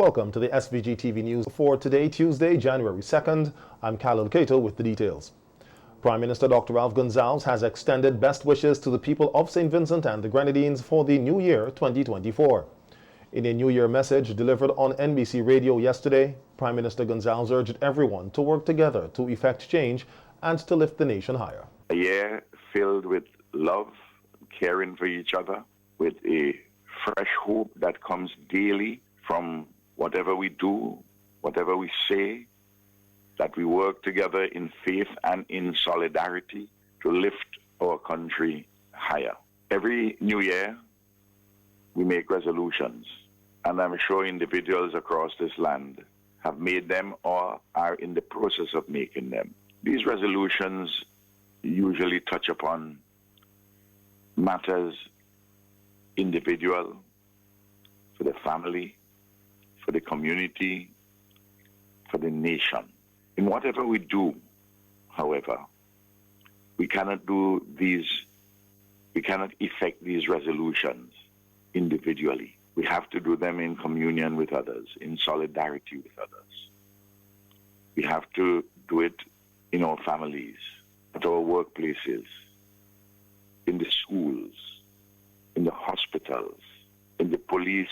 Welcome to the SVG-TV news for today, Tuesday, January 2nd. I'm Khalil Cato with the details. Prime Minister Dr. Ralph Gonsalves has extended best wishes to the people of St. Vincent and the Grenadines for the new year 2024. In a New Year message delivered on NBC Radio yesterday, Prime Minister Gonsalves urged everyone to work together to effect change and to lift the nation higher. A year filled with love, caring for each other, with a fresh hope that comes daily from whatever we do, whatever we say, that we work together in faith and in solidarity to lift our country higher. Every new year, we make resolutions, and I'm sure individuals across this land have made them or are in the process of making them. These resolutions usually touch upon matters individual, for the family, for the community, for the nation. In whatever we do, however, we cannot effect these resolutions individually. We have to do them in communion with others, in solidarity with others. We have to do it in our families, at our workplaces, in the schools, in the hospitals, in the police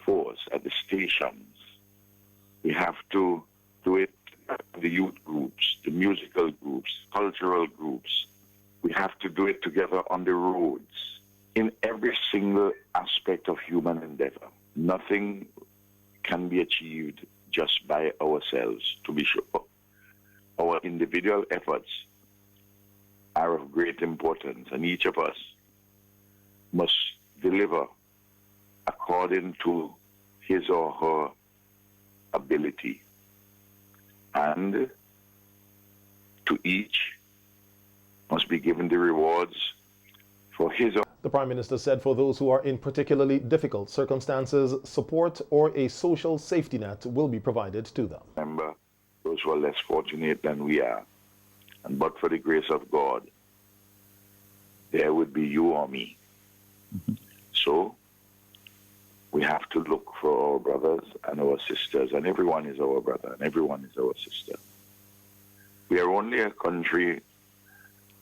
force, at the stations. We have to do it at the youth groups, the musical groups, cultural groups. We have to do it together on the roads, in every single aspect of human endeavor. Nothing can be achieved just by ourselves, to be sure. Our individual efforts are of great importance, and each of us must deliver according to his or her ability. And to each must be given the rewards for his or... The Prime Minister said for those who are in particularly difficult circumstances, support or a social safety net will be provided to them. Remember, those who are less fortunate than we are, and but for the grace of God, there would be you or me. So, we have to look for our brothers and our sisters, and everyone is our brother and everyone is our sister. We are only a country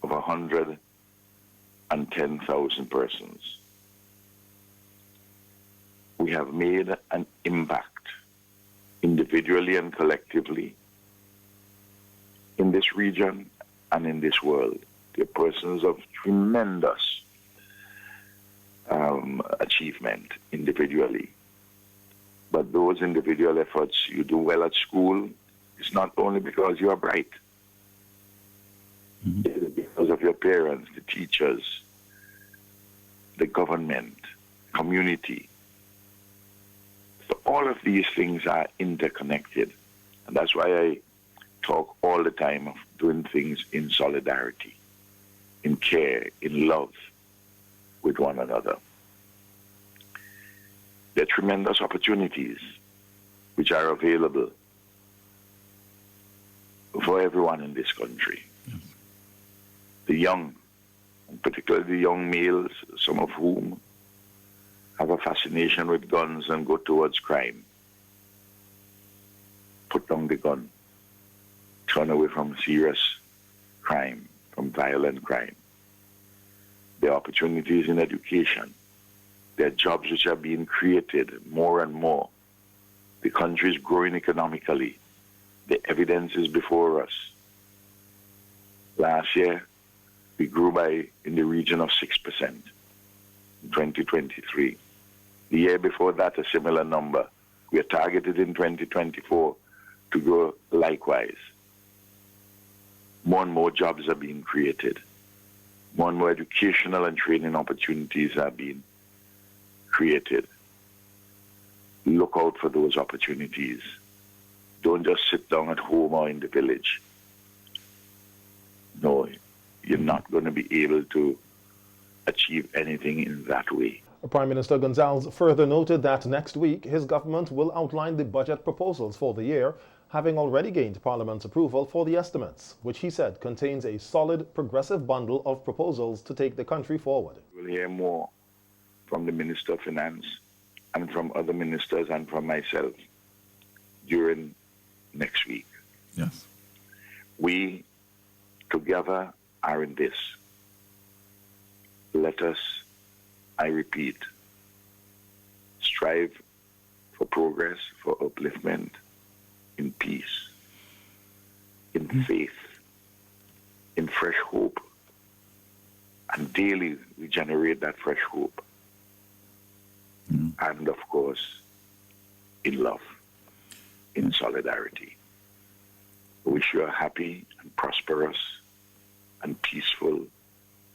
of 110,000 persons. We have made an impact, individually and collectively, in this region and in this world. They're persons of tremendous achievement individually. But those individual efforts, you do well at school, it's not only because you are bright. It is because of your parents, the teachers, the government, community. So all of these things are interconnected. And that's why I talk all the time of doing things in solidarity, in care, in love with one another. There are tremendous opportunities which are available for everyone in this country. Yes. The young, and particularly the young males, some of whom have a fascination with guns and go towards crime. Put down the gun. Turn away from serious crime, from violent crime. There are opportunities in education. There are jobs which are being created more and more. The country is growing economically. The evidence is before us. Last year, we grew by in the region of 6% in 2023. The year before that, a similar number. We are targeted in 2024 to grow likewise. More and more jobs are being created. More and more educational and training opportunities are being created. Look out for those opportunities. Don't just sit down at home or in the village. No, you're not going to be able to achieve anything in that way. Prime Minister Gonsalves further noted that next week his government will outline the budget proposals for the year, having already gained Parliament's approval for the estimates, which he said contains a solid, progressive bundle of proposals to take the country forward. We'll hear more from the Minister of Finance and from other ministers and from myself during next week. Yes. We together are in this. Let us, I repeat, strive for progress, for upliftment, in peace, in faith, in fresh hope, and daily we generate that fresh hope. And of course, in love, in solidarity. I wish you a happy and prosperous and peaceful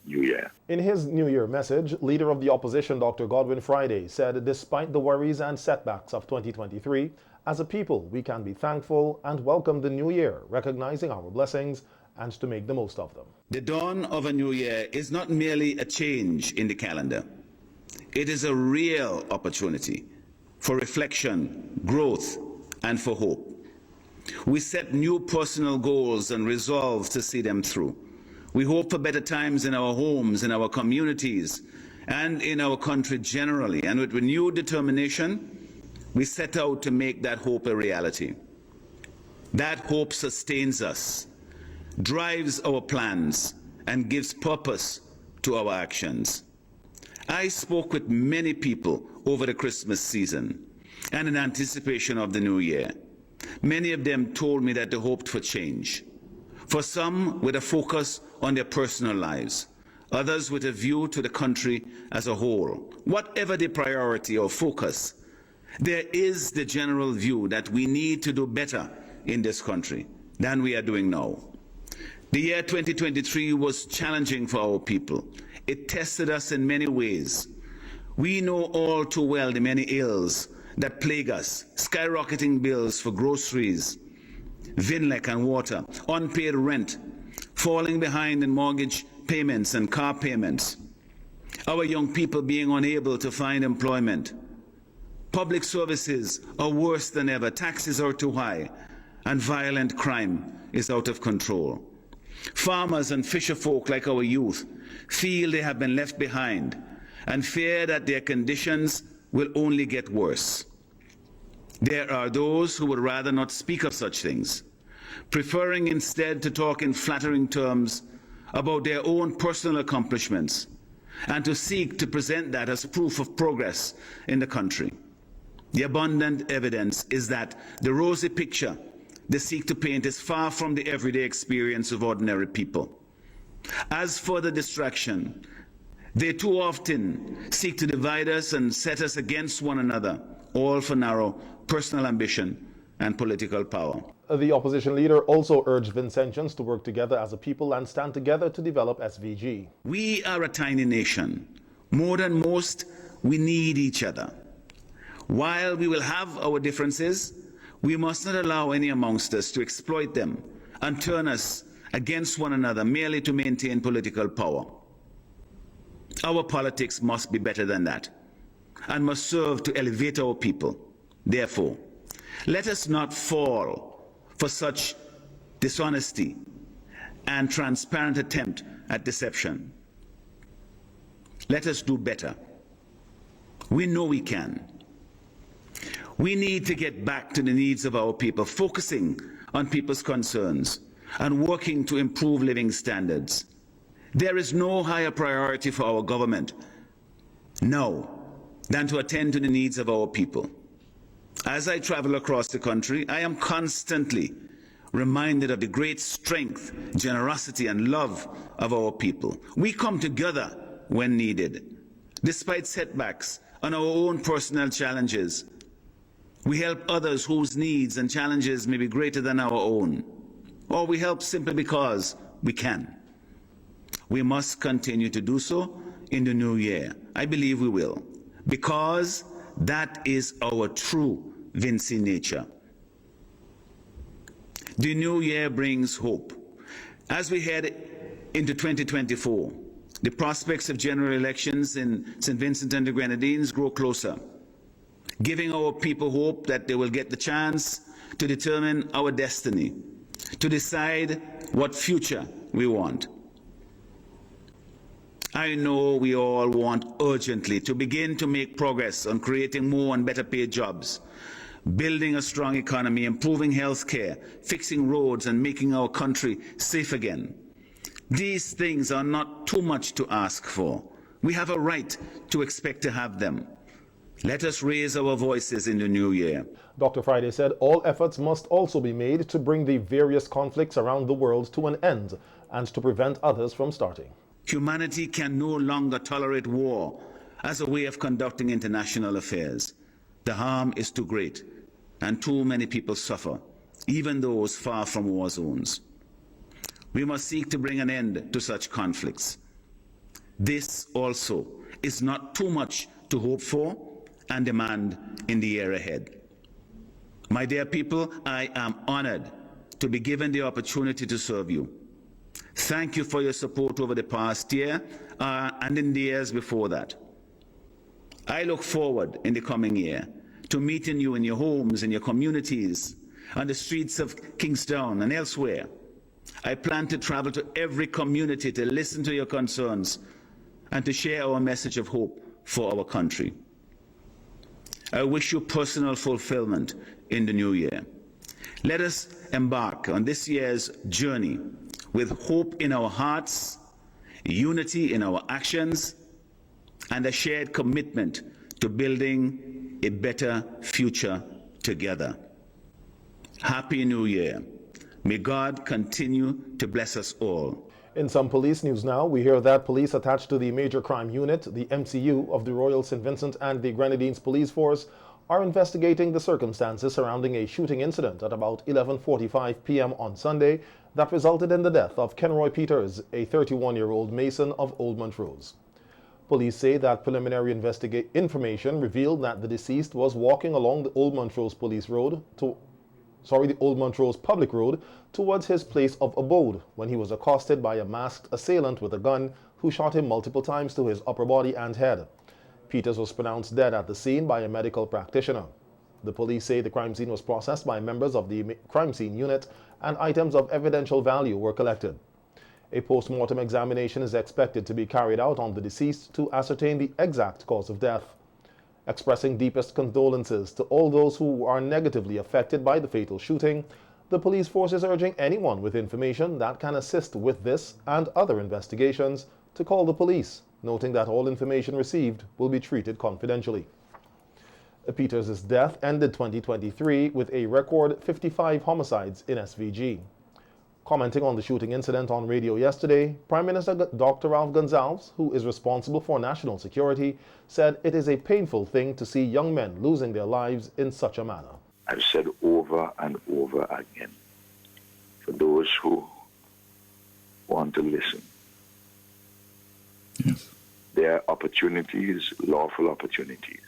New Year. In his New Year message, Leader of the Opposition Dr. Godwin Friday said despite the worries and setbacks of 2023, as a people we can be thankful and welcome the new year, recognizing our blessings and to make the most of them. The dawn of a new year is not merely a change in the calendar. It is a real opportunity for reflection, growth, and for hope. We set new personal goals and resolve to see them through. We hope for better times in our homes, in our communities, and in our country generally. And with renewed determination, we set out to make that hope a reality. That hope sustains us, drives our plans, and gives purpose to our actions. I spoke with many people over the Christmas season and in anticipation of the new year. Many of them told me that they hoped for change. For some, with a focus on their personal lives, others with a view to the country as a whole. Whatever the priority or focus, there is the general view that we need to do better in this country than we are doing now. The year 2023 was challenging for our people. It tested us in many ways. We know all too well the many ills that plague us: skyrocketing bills for groceries, VINLEC and water, unpaid rent, falling behind in mortgage payments and car payments, our young people being unable to find employment. Public services are worse than ever, taxes are too high, and violent crime is out of control. Farmers and fisherfolk like our youth feel they have been left behind and fear that their conditions will only get worse. There are those who would rather not speak of such things, preferring instead to talk in flattering terms about their own personal accomplishments and to seek to present that as proof of progress in the country. The abundant evidence is that the rosy picture they seek to paint is far from the everyday experience of ordinary people. As for the distraction, they too often seek to divide us and set us against one another, all for narrow personal ambition and political power. The opposition leader also urged Vincentians to work together as a people and stand together to develop SVG. We are a tiny nation. More than most, we need each other. While we will have our differences, we must not allow any amongst us to exploit them and turn us against one another merely to maintain political power. Our politics must be better than that and must serve to elevate our people. Therefore, let us not fall for such dishonesty and transparent attempt at deception. Let us do better. We know we can. We need to get back to the needs of our people, focusing on people's concerns and working to improve living standards. There is no higher priority for our government now than to attend to the needs of our people. As I travel across the country, I am constantly reminded of the great strength, generosity, and love of our people. We come together when needed. Despite setbacks and our own personal challenges, we help others whose needs and challenges may be greater than our own, or we help simply because we can. We must continue to do so in the new year. I believe we will, because that is our true Vinci nature. The new year brings hope. As we head into 2024, the prospects of general elections in St. Vincent and the Grenadines grow closer, giving our people hope that they will get the chance to determine our destiny, to decide what future we want. I know we all want urgently to begin to make progress on creating more and better paid jobs, building a strong economy, improving health care, fixing roads and making our country safe again. These things are not too much to ask for. We have a right to expect to have them. Let us raise our voices in the new year. Dr. Friday said all efforts must also be made to bring the various conflicts around the world to an end and to prevent others from starting. Humanity can no longer tolerate war as a way of conducting international affairs. The harm is too great, and too many people suffer, even those far from war zones. We must seek to bring an end to such conflicts. This also is not too much to hope for and demand in the year ahead. My dear people, I am honored to be given the opportunity to serve you. Thank you for your support over the past year and in the years before that. I look forward in the coming year to meeting you in your homes, in your communities, on the streets of Kingstown and elsewhere. I plan to travel to every community to listen to your concerns and to share our message of hope for our country. I wish you personal fulfillment in the new year. Let us embark on this year's journey with hope in our hearts, unity in our actions, and a shared commitment to building a better future together. Happy New Year. May God continue to bless us all. In some police news now, we hear that police attached to the Major Crime Unit, the MCU of the Royal St. Vincent and the Grenadines Police Force, are investigating the circumstances surrounding a shooting incident at about 11:45 p.m. on Sunday that resulted in the death of Kenroy Peters, a 31-year-old mason of Old Montrose. Police say that preliminary information revealed that the deceased was walking along the Old Montrose Public Road towards his place of abode when he was accosted by a masked assailant with a gun who shot him multiple times to his upper body and head. Peters was pronounced dead at the scene by a medical practitioner. The police say the crime scene was processed by members of the crime scene unit and items of evidential value were collected. A post-mortem examination is expected to be carried out on the deceased to ascertain the exact cause of death. Expressing deepest condolences to all those who are negatively affected by the fatal shooting, the police force is urging anyone with information that can assist with this and other investigations to call the police, noting that all information received will be treated confidentially. Peters' death ended 2023 with a record 55 homicides in SVG. Commenting on the shooting incident on radio yesterday, Prime Minister Dr. Ralph Gonsalves, who is responsible for national security, said it is a painful thing to see young men losing their lives in such a manner. I've said over and over again, for those who want to listen, yes, there are opportunities, lawful opportunities.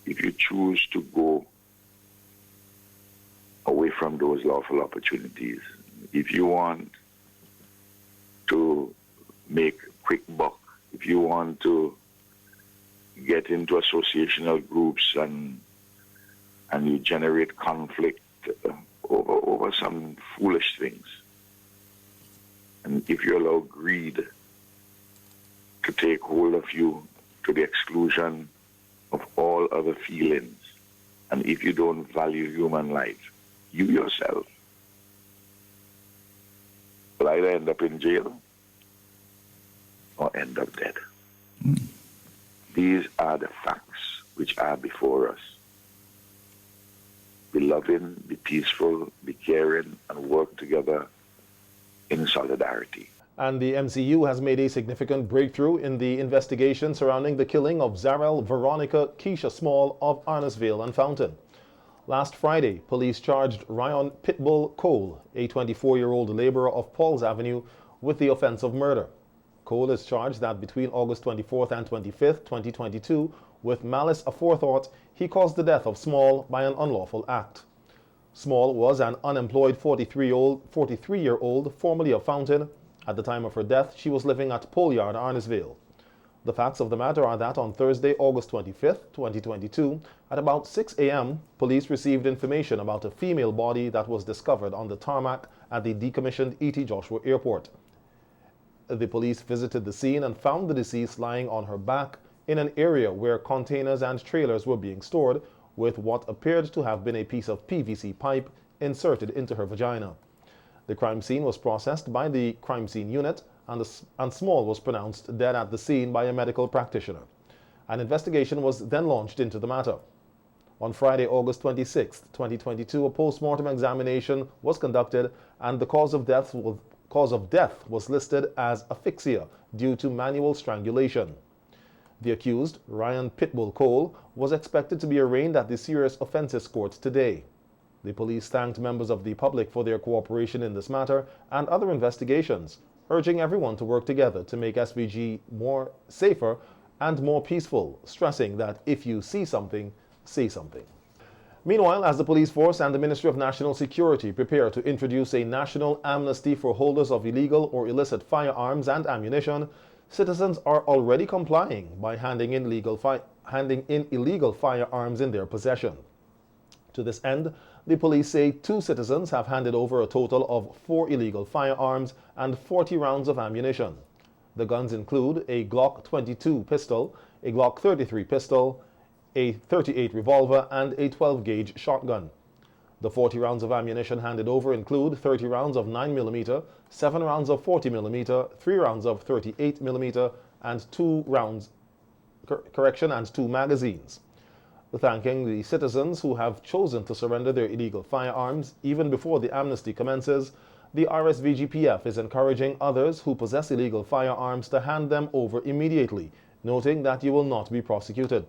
If you choose to go away from those lawful opportunities, if you want to make quick buck, if you want to get into associational groups and you generate conflict over some foolish things, and if you allow greed to take hold of you to the exclusion of all other feelings, and if you don't value human life, you yourself will either end up in jail or end up dead. These are the facts which are before us. Be loving, be peaceful, be caring, and work together in solidarity. And the MCU has made a significant breakthrough in the investigation surrounding the killing of Zarel Veronica Keisha Small of Arnesville and Fountain. Last Friday, police charged Ryan Pitbull Cole, a 24-year-old laborer of Pauls Avenue, with the offense of murder. Cole is charged that between August 24th and 25th, 2022, with malice aforethought, he caused the death of Small by an unlawful act. Small was an unemployed 43-year-old, formerly of Fountain. At the time of her death, she was living at Pole Yard, Arnesville. The facts of the matter are that on Thursday, August 25th, 2022, at about 6 a.m., police received information about a female body that was discovered on the tarmac at the decommissioned E.T. Joshua Airport. The police visited the scene and found the deceased lying on her back in an area where containers and trailers were being stored, with what appeared to have been a piece of PVC pipe inserted into her vagina. The crime scene was processed by the crime scene unit, and Small was pronounced dead at the scene by a medical practitioner. An investigation was then launched into the matter. On Friday, August 26, 2022, a post-mortem examination was conducted, and the cause of death was listed as asphyxia due to manual strangulation. The accused, Ryan Pitbull Cole, was expected to be arraigned at the Serious Offences Court today. The police thanked members of the public for their cooperation in this matter and other investigations, urging everyone to work together to make SVG more safer and more peaceful, stressing that if you see something, say something. Meanwhile, as the police force and the Ministry of National Security prepare to introduce a national amnesty for holders of illegal or illicit firearms and ammunition, citizens are already complying by handing in illegal firearms in their possession. To this end, the police say 2 citizens have handed over a total of 4 illegal firearms and 40 rounds of ammunition. The guns include a Glock 22 pistol, a Glock 33 pistol, a 38 revolver, and a 12-gauge shotgun. The 40 rounds of ammunition handed over include 30 rounds of 9mm, 7 rounds of 40mm, 3 rounds of 38mm, and 2 magazines. Thanking the citizens who have chosen to surrender their illegal firearms even before the amnesty commences, the RSVGPF is encouraging others who possess illegal firearms to hand them over immediately, noting that you will not be prosecuted.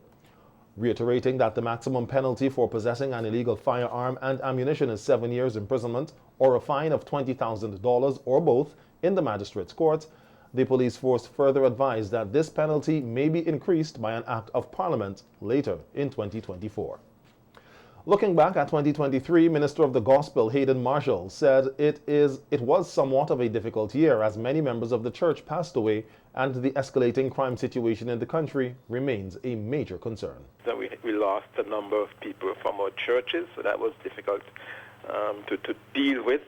Reiterating that the maximum penalty for possessing an illegal firearm and ammunition is 7 years imprisonment or a fine of $20,000 or both in the magistrate's court, the police force further advised that this penalty may be increased by an act of parliament later in 2024. Looking back at 2023, Minister of the Gospel Hayden Marshall said it was somewhat of a difficult year as many members of the church passed away, and the escalating crime situation in the country remains a major concern. That we lost a number of people from our churches, so that was difficult to deal with.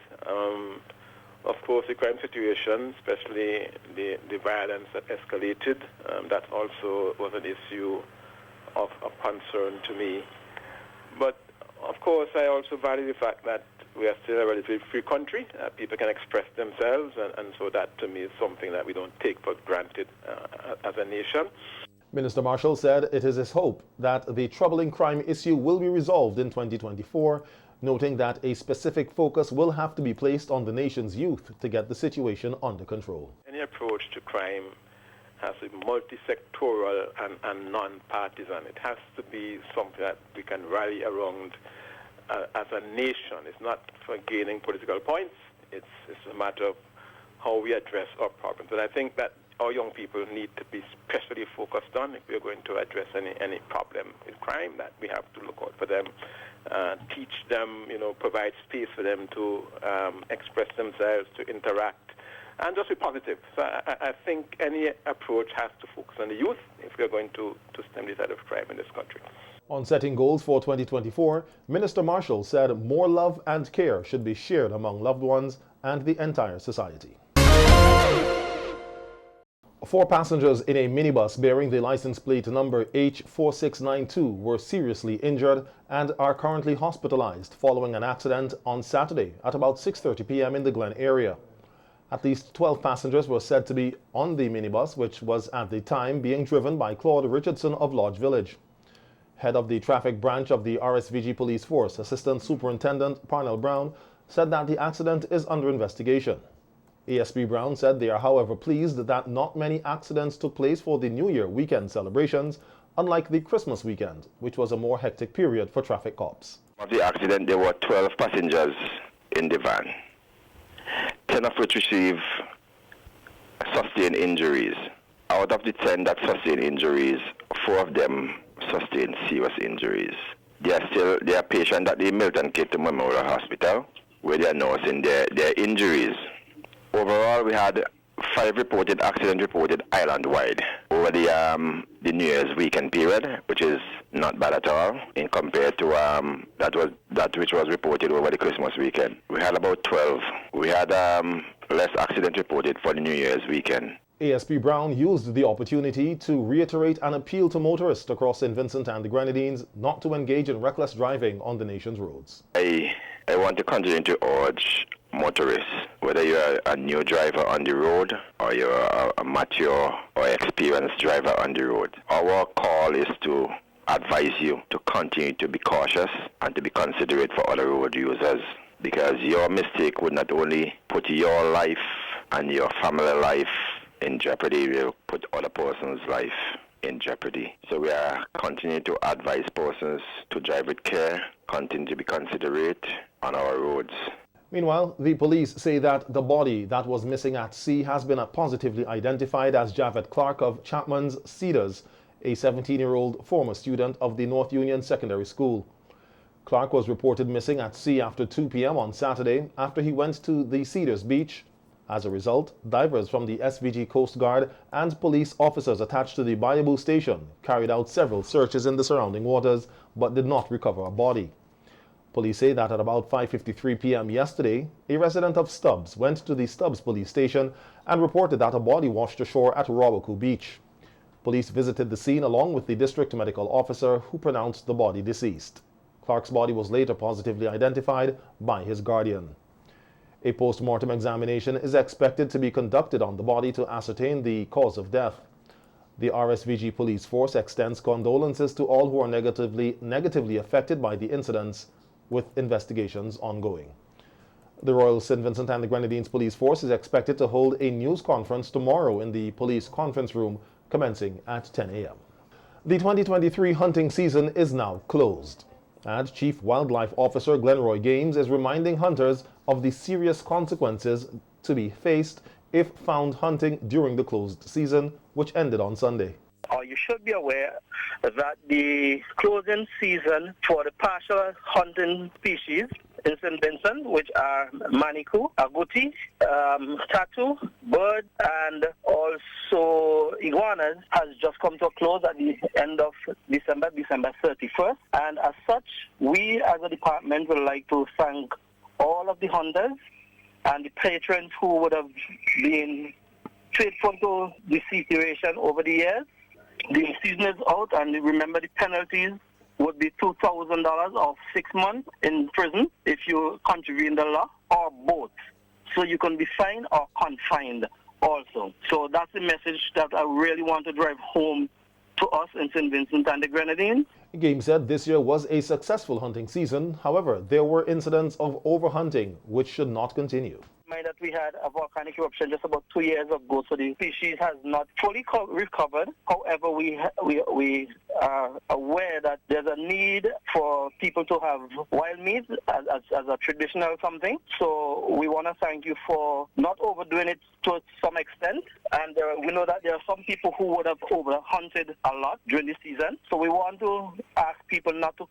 Of course, the crime situation, especially the violence that escalated, that also was an issue of concern to me. But of course, I also value the fact that we are still a relatively free country. People can express themselves, and so that to me is something that we don't take for granted as a nation. Minister Marshall said it is his hope that the troubling crime issue will be resolved in 2024, noting that a specific focus will have to be placed on the nation's youth to get the situation under control. Any approach to crime has to be multi-sectoral and non-partisan. It has to be something that we can rally around as a nation. It's not for gaining political points. It's a matter of how we address our problems. And I think that our young people need to be specially focused on if we're going to address any problem with crime, that we have to look out for them, teach them, provide space for them to express themselves, to interact, and just be positive. So I think any approach has to focus on the youth if we're going to stem this out of crime in this country. On setting goals for 2024, Minister Marshall said more love and care should be shared among loved ones and the entire society. 4 passengers in a minibus bearing the license plate number H4692 were seriously injured and are currently hospitalized following an accident on Saturday at about 6:30 p.m. in the Glen area. At least 12 passengers were said to be on the minibus, which was at the time being driven by Claude Richardson of Lodge Village. Head of the traffic branch of the RSVG Police Force, Assistant Superintendent Parnell Brown, said that the accident is under investigation. ASP Brown said they are, however, pleased that not many accidents took place for the New Year weekend celebrations, unlike the Christmas weekend, which was a more hectic period for traffic cops. Of the accident, there were 12 passengers in the van, 10 of which received sustained injuries. Out of the 10 that sustained injuries, 4 of them sustained serious injuries. They are patients at the Milton Keyton Memorial Hospital, where they are nursing their injuries. Overall, we had 5 accidents reported island-wide over the New Year's weekend period, which is not bad at all in compared to that which was reported over the Christmas weekend. We had about 12. We had less accidents reported for the New Year's weekend. ASP Brown used the opportunity to reiterate an appeal to motorists across St. Vincent and the Grenadines not to engage in reckless driving on the nation's roads. I want to continue to urge motorists, whether you're a new driver on the road or you're a mature or experienced driver on the road. Our call is to advise you to continue to be cautious and to be considerate for other road users, because your mistake would not only put your life and your family life in jeopardy, it will put other person's life in jeopardy. So we are continuing to advise persons to drive with care, continue to be considerate on our roads. Meanwhile, the police say that the body that was missing at sea has been positively identified as Javed Clark of Chapman's Cedars, a 17-year-old former student of the North Union Secondary School. Clark was reported missing at sea after 2 p.m. on Saturday after he went to the Cedars Beach. As a result, divers from the SVG Coast Guard and police officers attached to the Bayaboo station carried out several searches in the surrounding waters but did not recover a body. Police say that at about 5:53 p.m. yesterday, a resident of Stubbs went to the Stubbs police station and reported that a body washed ashore at Rawaku Beach. Police visited the scene along with the district medical officer who pronounced the body deceased. Clark's body was later positively identified by his guardian. A post-mortem examination is expected to be conducted on the body to ascertain the cause of death. The RSVG police force extends condolences to all who are negatively affected by the incidents, with investigations ongoing. The Royal St. Vincent and the Grenadines Police Force is expected to hold a news conference tomorrow in the police conference room commencing at 10 a.m. The 2023 hunting season is now closed, and Chief Wildlife Officer Glenroy Games is reminding hunters of the serious consequences to be faced if found hunting during the closed season, which ended on Sunday. You should be aware that the closing season for the partial hunting species in St. Vincent, which are manikou, agouti, tattoo, bird, and also iguanas, has just come to a close at the end of December 31st. And as such, we as a department would like to thank all of the hunters and the patrons who would have been faithful to the situation over the years. The season is out, and remember the penalties would be $2,000 or 6 months in prison if you contravene the law, or both. So you can be fined or confined also. So that's the message that I really want to drive home to us in St. Vincent and the Grenadines. Game said this year was a successful hunting season. However, there were incidents of overhunting, which should not continue. Mind that we had a volcanic eruption just about 2 years ago, so the species has not fully recovered. However, we are aware that there's a need for people to have wild meat as a traditional something. So we want to thank you for not overdoing it to some extent. And we know that there are some people who would have overhunted a lot during the season. So we want to ask people not to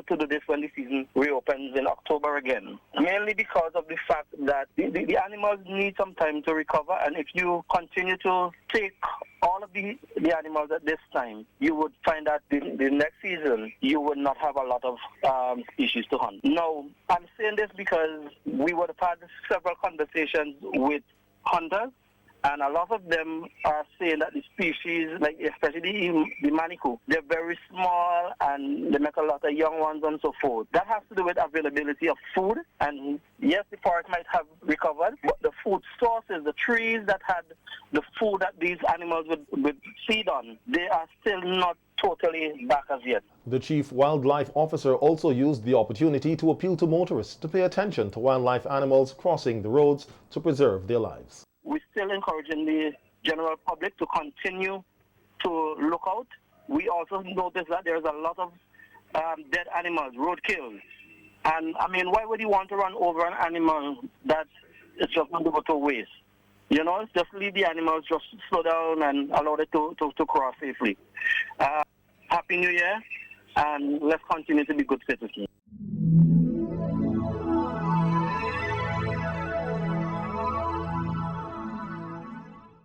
do this when the season reopens in October again. Mainly because of the fact that the animals need some time to recover, and if you continue to take all of the animals at this time, you would find that the next season you would not have a lot of species to hunt. Now, I'm saying this because we would have had several conversations with hunters, and a lot of them are saying that the species, like especially the manikou, they're very small and they make a lot of young ones and so forth. That has to do with availability of food. And yes, the forest might have recovered, but the food sources, the trees that had the food that these animals would feed on, they are still not totally back as yet. The Chief Wildlife Officer also used the opportunity to appeal to motorists to pay attention to wildlife animals crossing the roads to preserve their lives. We're still encouraging the general public to continue to look out. We also notice that there's a lot of dead animals, road kills. And I mean, why would you want to run over an animal that is just going to go to waste? You know, just leave the animals, just slow down and allow it to cross safely. Happy New Year, and let's continue to be good citizens.